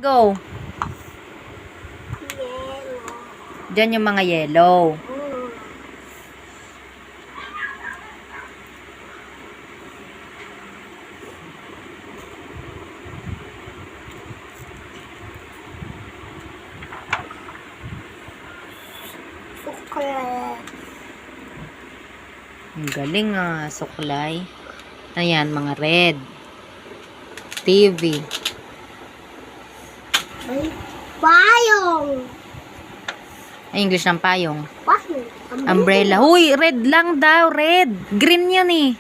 Go. Diyan yung mga yellow. Ang galing suklay. Ayan, mga red. TV. Payong. English ng payong. Payong. Umbrella. Huy, red lang daw. Red. Green yan eh.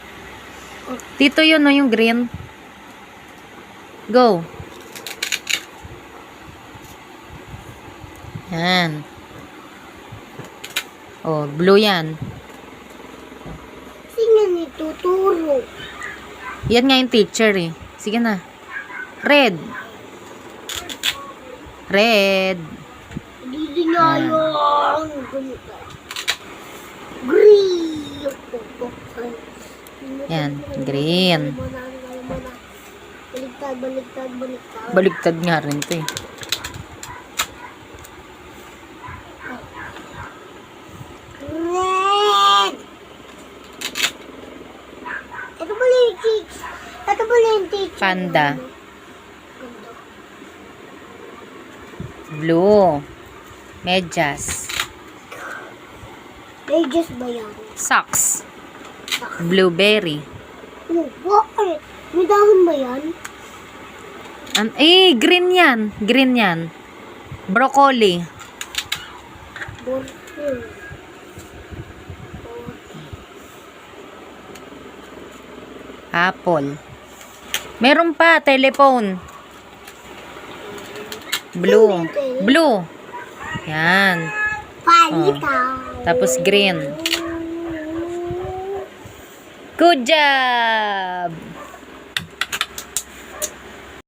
Dito yun, no, yung green. Go. Yan. Oh, blue yan. Sino nituturo? Yan nga yung teacher eh. Sige na. Red. Red. Hindi nga yun. Green. Yan. Green. Baligtad, baligtad, baligtad. Baligtad nga rin ito eh. Red. Ito pala yung teacher. Ito pala yung teacher. Panda. Blue. Medyas. Pages ba yan? Socks. Blueberry. Oh, bakit? May dahon ba yan? Green yan. Green yan. Broccoli. Apple. Meron pa, telephone. Blue. Blue. Yan. Palitan. Tapos green. Good job!